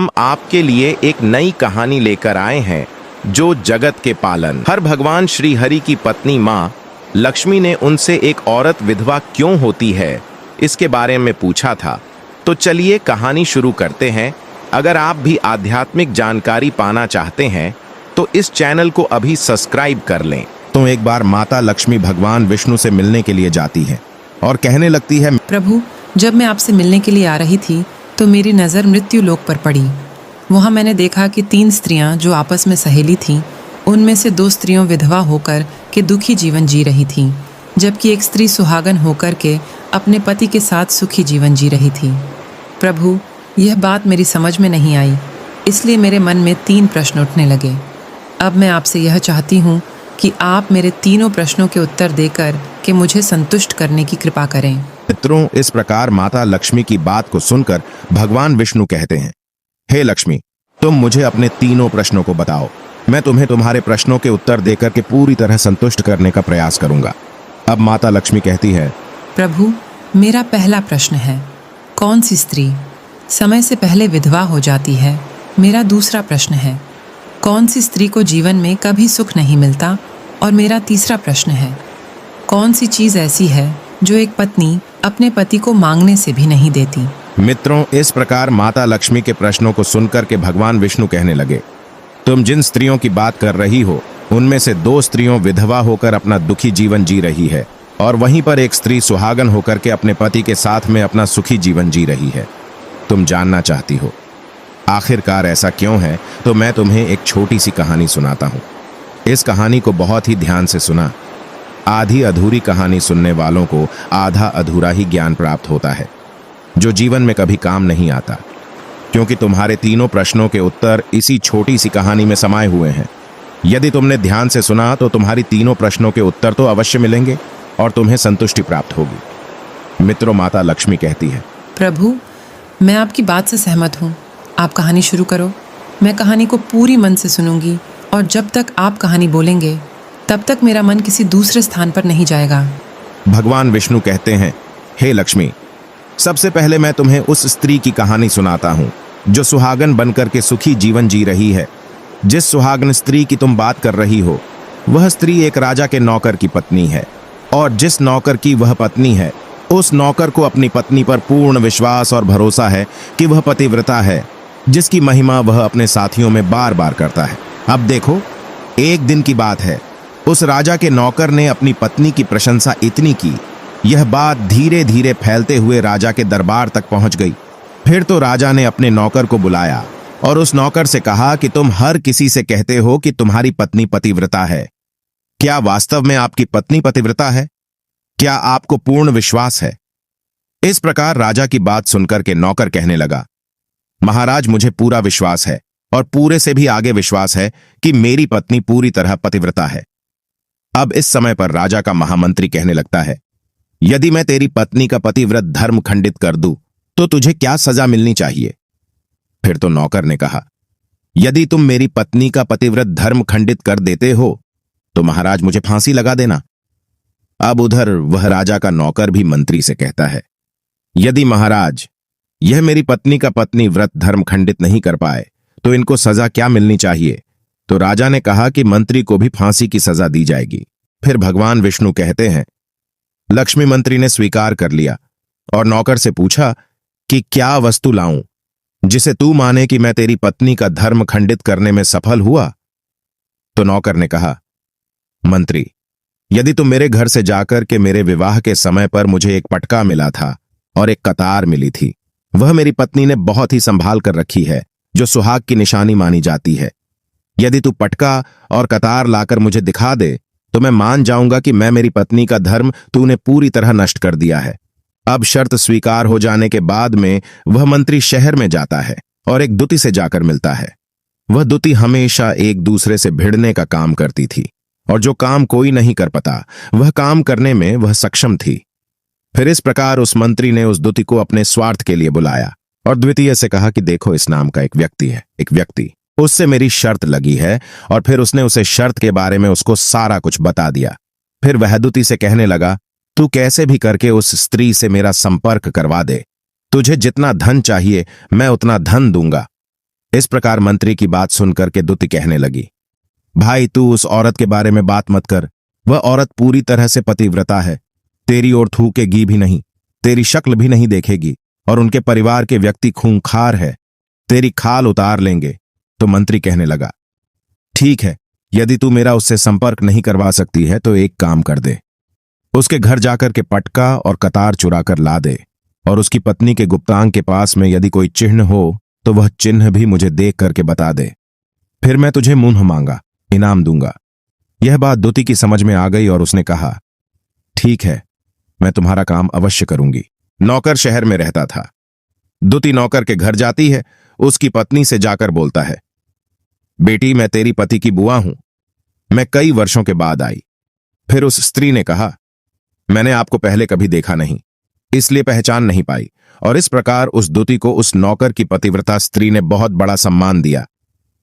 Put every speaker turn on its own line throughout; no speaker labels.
हम आपके लिए एक नई कहानी लेकर आए हैं, जो जगत के पालन। हर भगवान श्री हरि की पत्नी माँ लक्ष्मी ने उनसे एक औरत विधवा क्यों होती है, इसके बारे में पूछा था। तो चलिए कहानी शुरू करते हैं। अगर आप भी आध्यात्मिक जानकारी पाना चाहते हैं तो इस चैनल को अभी सब्सक्राइब कर लें।
तो एक बार माता लक्ष्मी भगवान विष्णु से मिलने के लिए जाती है और कहने लगती है,
प्रभु, जब मैं आपसे मिलने के लिए आ रही थी तो मेरी नज़र मृत्यु लोक पर पड़ी। वहाँ मैंने देखा कि 3 स्त्रियां जो आपस में सहेली थीं, उनमें से 2 स्त्रियों विधवा होकर के दुखी जीवन जी रही थीं, जबकि एक स्त्री सुहागन होकर के अपने पति के साथ सुखी जीवन जी रही थी। प्रभु, यह बात मेरी समझ में नहीं आई, इसलिए मेरे मन में 3 प्रश्न उठने लगे। अब मैं आपसे यह चाहती हूँ कि आप मेरे तीनों प्रश्नों के उत्तर देकर के मुझे संतुष्ट करने की कृपा करें।
मित्रों, इस प्रकार माता लक्ष्मी की बात को सुनकर भगवान विष्णु कहते हैं, हे लक्ष्मी, तुम मुझे अपने तीनों प्रश्नों को बताओ। मैं तुम्हें तुम्हारे प्रश्नों के उत्तर देकर के पूरी तरह संतुष्ट करने का प्रयास करूंगा। अब माता लक्ष्मी कहती है,
प्रभु, मेरा पहला प्रश्न है, कौन सी स्त्री समय से पहले विधवा हो जाती है? मेरा दूसरा प्रश्न है, कौन सी स्त्री को जीवन में कभी सुख नहीं मिलता? और मेरा तीसरा प्रश्न है, कौन सी चीज़ ऐसी है जो एक पत्नी अपने पति को मांगने से भी नहीं देती?
मित्रों, इस प्रकार माता लक्ष्मी के प्रश्नों को सुनकर के भगवान विष्णु कहने लगे, तुम जिन स्त्रियों की बात कर रही हो उनमें से 2 स्त्रियों विधवा होकर अपना दुखी जीवन जी रही है और वहीं पर एक स्त्री सुहागन होकर के अपने पति के साथ में अपना सुखी जीवन जी रही है। तुम जानना चाहती हो आखिरकार ऐसा क्यों है? तो मैं तुम्हें एक छोटी सी कहानी सुनाता हूँ। इस कहानी को बहुत ही ध्यान से सुना। आधी अधूरी कहानी सुनने वालों को आधा अधूरा ही ज्ञान प्राप्त होता है, जो जीवन में कभी काम नहीं आता, क्योंकि तुम्हारे तीनों प्रश्नों के उत्तर इसी छोटी सी कहानी में समाये हुए हैं। यदि तुमने ध्यान से सुना तो तुम्हारी तीनों प्रश्नों के उत्तर तो अवश्य मिलेंगे और तुम्हें संतुष्टि प्राप्त होगी। मित्रों, माता लक्ष्मी कहती है,
प्रभु, मैं आपकी बात से सहमत हूँ। आप कहानी शुरू करो। मैं कहानी को पूरी मन से सुनूंगी और जब तक आप कहानी बोलेंगे तब तक मेरा मन किसी दूसरे स्थान पर नहीं जाएगा।
भगवान विष्णु कहते हैं, हे लक्ष्मी, सबसे पहले मैं तुम्हें उस स्त्री की कहानी सुनाता हूँ जो सुहागन बनकर के सुखी जीवन जी रही है। जिस सुहागन स्त्री की तुम बात कर रही हो, वह स्त्री एक राजा के नौकर की पत्नी है, और जिस नौकर की वह पत्नी है, उस नौकर को अपनी पत्नी पर पूर्ण विश्वास और भरोसा है कि वह पतिव्रता है, जिसकी महिमा वह अपने साथियों में बार बार करता है। अब देखो, एक दिन की बात है, उस राजा के नौकर ने अपनी पत्नी की प्रशंसा इतनी की, यह बात धीरे धीरे फैलते हुए राजा के दरबार तक पहुंच गई। फिर तो राजा ने अपने नौकर को बुलाया और उस नौकर से कहा कि तुम हर किसी से कहते हो कि तुम्हारी पत्नी पतिव्रता है। क्या वास्तव में आपकी पत्नी पतिव्रता है? क्या आपको पूर्ण विश्वास है? इस प्रकार राजा की बात सुनकर के नौकर कहने लगा, महाराज, मुझे पूरा विश्वास है और पूरे से भी आगे विश्वास है कि मेरी पत्नी पूरी तरह पतिव्रता है। अब इस समय पर राजा का महामंत्री कहने लगता है, यदि मैं तेरी पत्नी का पतिव्रत धर्म खंडित कर दूं तो तुझे क्या सजा मिलनी चाहिए? फिर तो नौकर ने कहा, यदि तुम मेरी पत्नी का पतिव्रत धर्म खंडित कर देते हो तो महाराज मुझे फांसी लगा देना। अब उधर वह राजा का नौकर भी मंत्री से कहता है, यदि महाराज यह मेरी पत्नी का पत्नी व्रत धर्म खंडित नहीं कर पाए तो इनको सजा क्या मिलनी चाहिए? तो राजा ने कहा कि मंत्री को भी फांसी की सजा दी जाएगी। फिर भगवान विष्णु कहते हैं, लक्ष्मी मंत्री ने स्वीकार कर लिया और नौकर से पूछा कि क्या वस्तु लाऊं जिसे तू माने कि मैं तेरी पत्नी का धर्म खंडित करने में सफल हुआ? तो नौकर ने कहा, मंत्री, यदि तुम मेरे घर से जाकर के मेरे विवाह के समय पर मुझे एक पटका मिला था और एक कतार मिली थी, वह मेरी पत्नी ने बहुत ही संभाल कर रखी है, जो सुहाग की निशानी मानी जाती है। यदि तू पटका और कतार लाकर मुझे दिखा दे तो मैं मान जाऊंगा कि मैं मेरी पत्नी का धर्म तूने पूरी तरह नष्ट कर दिया है। अब शर्त स्वीकार हो जाने के बाद में वह मंत्री शहर में जाता है और एक दुती से जाकर मिलता है। वह दुती हमेशा एक दूसरे से भिड़ने का काम करती थी और जो काम कोई नहीं कर पाता वह काम करने में वह सक्षम थी। फिर इस प्रकार उस मंत्री ने उस दुती को अपने स्वार्थ के लिए बुलाया और द्वितीय से कहा कि देखो, इस नाम का एक व्यक्ति है, एक व्यक्ति, उससे मेरी शर्त लगी है। और फिर उसने उसे शर्त के बारे में उसको सारा कुछ बता दिया। फिर वह दुती से कहने लगा, तू कैसे भी करके उस स्त्री से मेरा संपर्क करवा दे, तुझे जितना धन चाहिए मैं उतना धन दूंगा। इस प्रकार मंत्री की बात सुनकर के दुति कहने लगी, भाई तू उस औरत के बारे में बात मत कर। वह औरत पूरी तरह से पतिव्रता है। तेरी ओर थूकेगी भी नहीं, तेरी शक्ल भी नहीं देखेगी, और उनके परिवार के व्यक्ति खूंखार है, तेरी खाल उतार लेंगे। तो मंत्री कहने लगा, ठीक है, यदि तू मेरा उससे संपर्क नहीं करवा सकती है तो एक काम कर दे, उसके घर जाकर के पटका और कतार चुरा कर ला दे, और उसकी पत्नी के गुप्तांग के पास में यदि कोई चिन्ह हो तो वह चिन्ह भी मुझे देख करके बता दे। फिर मैं तुझे मुंह मांगा इनाम दूंगा। यह बात दुति की समझ में आ गई और उसने कहा, ठीक है, मैं तुम्हारा काम अवश्य करूंगी। नौकर शहर में रहता था। दुति नौकर के घर जाती है, उसकी पत्नी से जाकर बोलता है, बेटी मैं तेरी पति की बुआ हूं, मैं कई वर्षों के बाद आई। फिर उस स्त्री ने कहा, मैंने आपको पहले कभी देखा नहीं, इसलिए पहचान नहीं पाई। और इस प्रकार उस दुति को उस नौकर की पतिव्रता स्त्री ने बहुत बड़ा सम्मान दिया,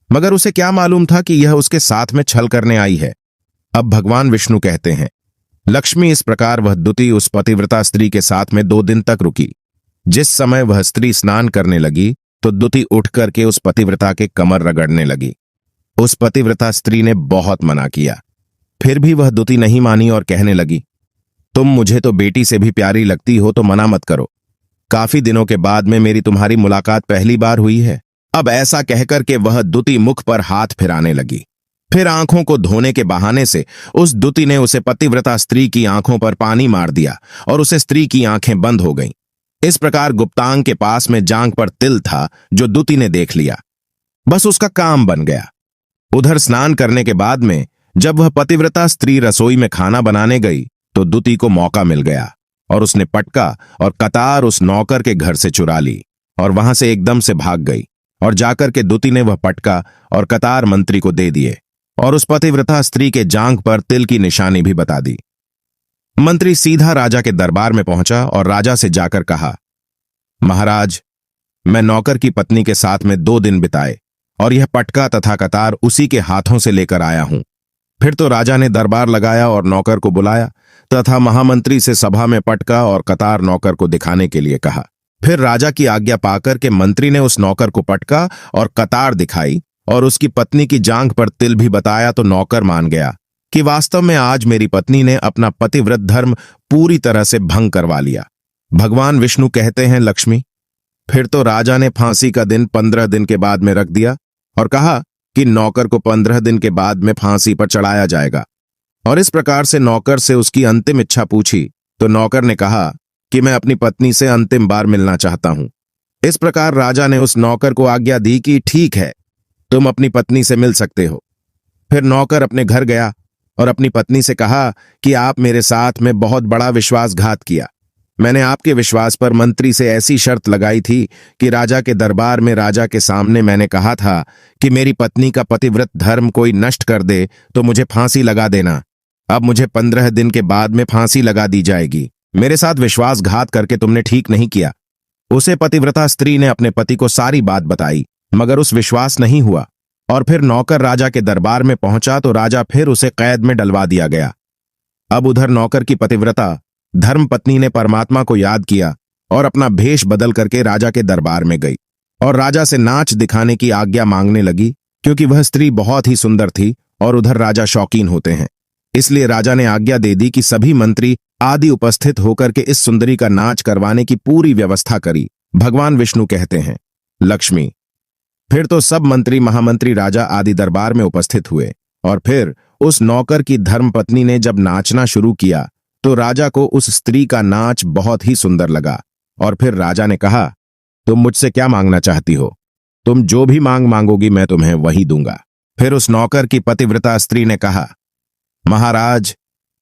मगर उसे क्या मालूम था कि यह उसके साथ में छल करने आई है। अब भगवान विष्णु कहते हैं, लक्ष्मी इस प्रकार वह दुति उस पतिव्रता स्त्री के साथ में 2 दिन तक रुकी। जिस समय वह स्त्री स्नान करने लगी तो दुति उठ करके उस पतिव्रता के कमर रगड़ने लगी। उस पतिव्रता स्त्री ने बहुत मना किया, फिर भी वह दुति नहीं मानी और कहने लगी, तुम मुझे तो बेटी से भी प्यारी लगती हो, तो मना मत करो। काफी दिनों के बाद में मेरी तुम्हारी मुलाकात पहली बार हुई है। अब ऐसा कहकर के वह दुति मुख पर हाथ फिराने लगी। फिर आंखों को धोने के बहाने से उस दुति ने उसे पतिव्रता स्त्री की आंखों पर पानी मार दिया और उसे स्त्री की आंखें बंद हो गईं। इस प्रकार गुप्तांग के पास में जांघ पर तिल था जो दुति ने देख लिया। बस उसका काम बन गया। उधर स्नान करने के बाद में जब वह पतिव्रता स्त्री रसोई में खाना बनाने गई तो दुति को मौका मिल गया और उसने पटका और कतार उस नौकर के घर से चुरा ली और वहां से एकदम से भाग गई। और जाकर के दुति ने वह पटका और कतार मंत्री को दे दिए और उस पतिव्रता स्त्री के जांघ पर तिल की निशानी भी बता दी। मंत्री सीधा राजा के दरबार में पहुंचा और राजा से जाकर कहा, महाराज, मैं नौकर की पत्नी के साथ में 2 दिन बिताए और यह पटका तथा कतार उसी के हाथों से लेकर आया हूं। फिर तो राजा ने दरबार लगाया और नौकर को बुलाया तथा महामंत्री से सभा में पटका और कतार नौकर को दिखाने के लिए कहा। फिर राजा की आज्ञा पाकर के मंत्री ने उस नौकर को पटका और कतार दिखाई और उसकी पत्नी की जांघ पर तिल भी बताया तो नौकर मान गया कि वास्तव में आज मेरी पत्नी ने अपना पतिव्रत धर्म पूरी तरह से भंग करवा लिया। भगवान विष्णु कहते हैं, लक्ष्मी, फिर तो राजा ने फांसी का दिन 15 दिन के बाद में रख दिया और कहा कि नौकर को 15 दिन के बाद में फांसी पर चढ़ाया जाएगा। और इस प्रकार से नौकर से उसकी अंतिम इच्छा पूछी तो नौकर ने कहा कि मैं अपनी पत्नी से अंतिम बार मिलना चाहता हूं। इस प्रकार राजा ने उस नौकर को आज्ञा दी कि ठीक है, तुम अपनी पत्नी से मिल सकते हो। फिर नौकर अपने घर गया और अपनी पत्नी से कहा कि आप मेरे साथ में बहुत बड़ा विश्वासघात किया। मैंने आपके विश्वास पर मंत्री से ऐसी शर्त लगाई थी कि राजा के दरबार में राजा के सामने मैंने कहा था कि मेरी पत्नी का पतिव्रत धर्म कोई नष्ट कर दे तो मुझे फांसी लगा देना। अब मुझे 15 दिन के बाद में फांसी लगा दी जाएगी। मेरे साथ विश्वासघात करके तुमने ठीक नहीं किया। उसे पतिव्रता स्त्री ने अपने पति को सारी बात बताई, मगर उस विश्वास नहीं हुआ और फिर नौकर राजा के दरबार में पहुंचा तो राजा फिर उसे कैद में डलवा दिया गया। अब उधर नौकर की पतिव्रता धर्म पत्नी ने परमात्मा को याद किया और अपना भेष बदल करके राजा के दरबार में गई और राजा से नाच दिखाने की आज्ञा मांगने लगी, क्योंकि वह स्त्री बहुत ही सुंदर थी और उधर राजा शौकीन होते हैं। इसलिए राजा ने आज्ञा दे दी कि सभी मंत्री आदि उपस्थित होकर के इस सुंदरी का नाच करवाने की पूरी व्यवस्था करी। भगवान विष्णु कहते हैं, लक्ष्मी, फिर तो सब मंत्री महामंत्री राजा आदि दरबार में उपस्थित हुए और फिर उस नौकर की धर्मपत्नी ने जब नाचना शुरू किया तो राजा को उस स्त्री का नाच बहुत ही सुंदर लगा। और फिर राजा ने कहा, तुम मुझसे क्या मांगना चाहती हो? तुम जो भी मांगोगी मैं तुम्हें वही दूंगा। फिर उस नौकर की पतिव्रता स्त्री ने कहा, महाराज,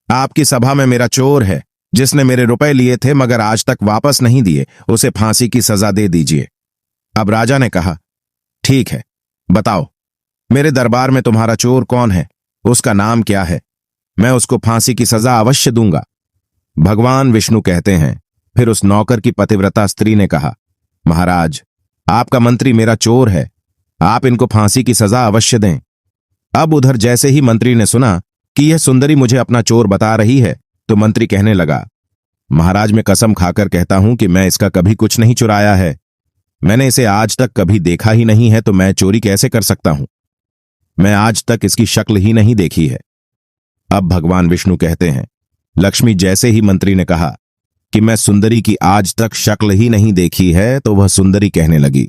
आपकी सभा में मेरा चोर है जिसने मेरे रुपए लिए थे मगर आज तक वापस नहीं दिए, उसे फांसी की सजा दे दीजिए। अब राजा ने कहा, ठीक है, बताओ मेरे दरबार में तुम्हारा चोर कौन है, उसका नाम क्या है? मैं उसको फांसी की सजा अवश्य दूंगा। भगवान विष्णु कहते हैं, फिर उस नौकर की पतिव्रता स्त्री ने कहा, महाराज, आपका मंत्री मेरा चोर है, आप इनको फांसी की सजा अवश्य दें। अब उधर जैसे ही मंत्री ने सुना कि यह सुंदरी मुझे अपना चोर बता रही है तो मंत्री कहने लगा, महाराज, मैं कसम खाकर कहता हूं कि मैं इसका कभी कुछ नहीं चुराया है। मैंने इसे आज तक कभी देखा ही नहीं है, तो मैं चोरी कैसे कर सकता हूं? मैं आज तक इसकी शक्ल ही नहीं देखी है। अब भगवान विष्णु कहते हैं, लक्ष्मी जैसे ही मंत्री ने कहा कि मैं सुंदरी की आज तक शक्ल ही नहीं देखी है, तो वह सुंदरी कहने लगी,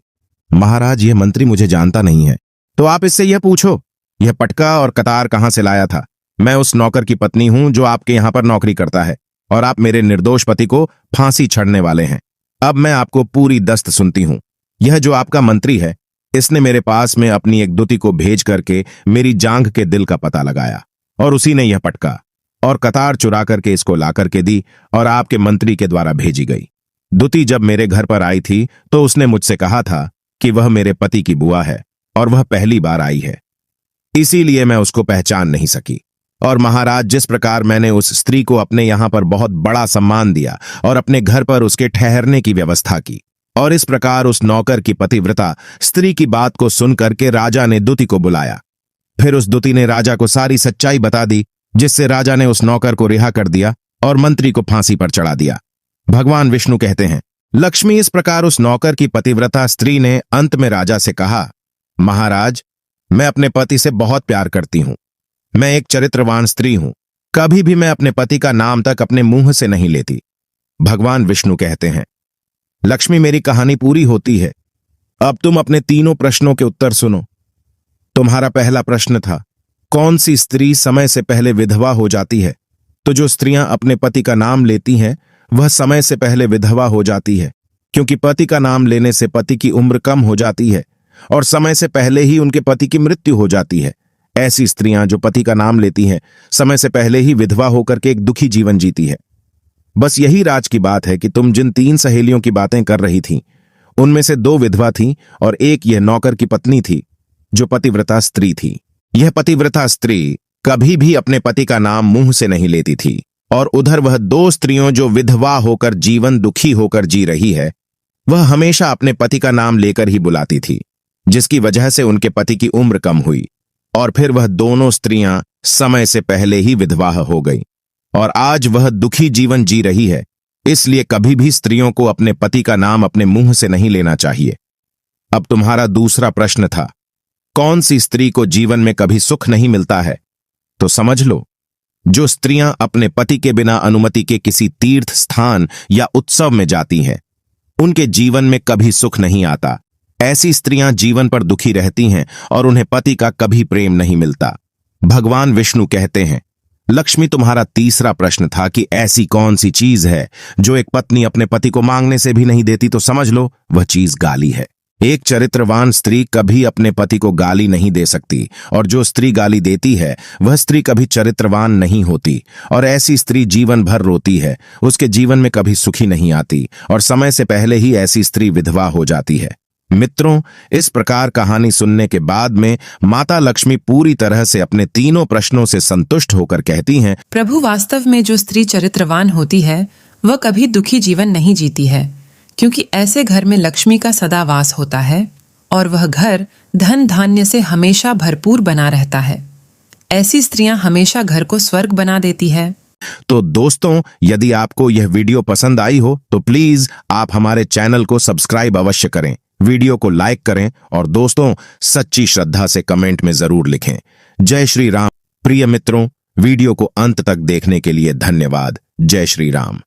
महाराज, यह मंत्री मुझे जानता नहीं है, तो आप इससे यह पूछो, यह पटका और कतार कहां से लाया था? मैं उस नौकर की पत्नी हूं जो आपके यहां पर नौकरी करता है, और आप मेरे निर्दोष पति को फांसी चढ़ने वाले हैं। अब मैं आपको पूरी दस्त सुनती हूं। यह जो आपका मंत्री है, इसने मेरे पास में अपनी एक दूती को भेज करके मेरी जांघ के दिल का पता लगाया, और उसी ने यह पटका और कतार चुरा करके इसको ला करके दी और आपके मंत्री के द्वारा भेजी गई। दूती जब मेरे घर पर आई थी तो उसने मुझसे कहा था कि वह मेरे पति की बुआ है और वह पहली बार आई है, इसीलिए मैं उसको पहचान नहीं सकी। और महाराज, जिस प्रकार मैंने उस स्त्री को अपने यहां पर बहुत बड़ा सम्मान दिया और अपने घर पर उसके ठहरने की व्यवस्था की, और इस प्रकार उस नौकर की पतिव्रता स्त्री की बात को सुन करके राजा ने दूती को बुलाया। फिर उस दूती ने राजा को सारी सच्चाई बता दी, जिससे राजा ने उस नौकर को रिहा कर दिया और मंत्री को फांसी पर चढ़ा दिया। भगवान विष्णु कहते हैं, लक्ष्मी, इस प्रकार उस नौकर की पतिव्रता स्त्री ने अंत में राजा से कहा, महाराज, मैं अपने पति से बहुत प्यार करती हूं। मैं एक चरित्रवान स्त्री हूं। कभी भी मैं अपने पति का नाम तक अपने मुंह से नहीं लेती। भगवान विष्णु कहते हैं, लक्ष्मी, मेरी कहानी पूरी होती है। अब तुम अपने तीनों प्रश्नों के उत्तर सुनो। तुम्हारा पहला प्रश्न था, कौन सी स्त्री समय से पहले विधवा हो जाती है? तो जो स्त्रियां अपने पति का नाम लेती हैं, वह समय से पहले विधवा हो जाती है, क्योंकि पति का नाम लेने से पति की उम्र कम हो जाती है और समय से पहले ही उनके पति की मृत्यु हो जाती है। ऐसी स्त्रियां जो पति का नाम लेती हैं, समय से पहले ही विधवा होकर के एक दुखी जीवन जीती है। बस यही राज की बात है कि तुम जिन 3 सहेलियों की बातें कर रही थीं, उनमें से 2 विधवा थीं और एक यह नौकर की पत्नी थी जो पतिव्रता स्त्री थी। यह पतिव्रता स्त्री कभी भी अपने पति का नाम मुंह से नहीं लेती थी, और उधर वह 2 स्त्रियों जो विधवा होकर जीवन दुखी होकर जी रही है, वह हमेशा अपने पति का नाम लेकर ही बुलाती थी, जिसकी वजह से उनके पति की उम्र कम हुई और फिर वह दोनों स्त्रियां समय से पहले ही विधवा हो गई और आज वह दुखी जीवन जी रही है। इसलिए कभी भी स्त्रियों को अपने पति का नाम अपने मुंह से नहीं लेना चाहिए। अब तुम्हारा दूसरा प्रश्न था, कौन सी स्त्री को जीवन में कभी सुख नहीं मिलता है? तो समझ लो, जो स्त्रियां अपने पति के बिना अनुमति के किसी तीर्थ स्थान या उत्सव में जाती हैं, उनके जीवन में कभी सुख नहीं आता। ऐसी स्त्रियां जीवन पर दुखी रहती हैं और उन्हें पति का कभी प्रेम नहीं मिलता। भगवान विष्णु कहते हैं, लक्ष्मी, तुम्हारा तीसरा प्रश्न था कि ऐसी कौन सी चीज है जो एक पत्नी अपने पति को मांगने से भी नहीं देती? तो समझ लो, वह चीज गाली है। एक चरित्रवान स्त्री कभी अपने पति को गाली नहीं दे सकती, और जो स्त्री गाली देती है वह स्त्री कभी चरित्रवान नहीं होती, और ऐसी स्त्री जीवन भर रोती है, उसके जीवन में कभी सुखी नहीं आती और समय से पहले ही ऐसी स्त्री विधवा हो जाती है। मित्रों, इस प्रकार कहानी सुनने के बाद में माता लक्ष्मी पूरी तरह से अपने तीनों प्रश्नों से संतुष्ट होकर कहती हैं,
प्रभु, वास्तव में जो स्त्री चरित्रवान होती है वह कभी दुखी जीवन नहीं जीती है, क्योंकि ऐसे घर में लक्ष्मी का सदा वास होता है और वह घर धन धान्य से हमेशा भरपूर बना रहता है। ऐसी स्त्रियां हमेशा घर को स्वर्ग बना देती है।
तो दोस्तों, यदि आपको यह वीडियो पसंद आई हो तो प्लीज आप हमारे चैनल को सब्सक्राइब अवश्य करें, वीडियो को लाइक करें और दोस्तों सच्ची श्रद्धा से कमेंट में जरूर लिखें। जय श्री राम। प्रिय मित्रों, वीडियो को अंत तक देखने के लिए धन्यवाद। जय श्री राम।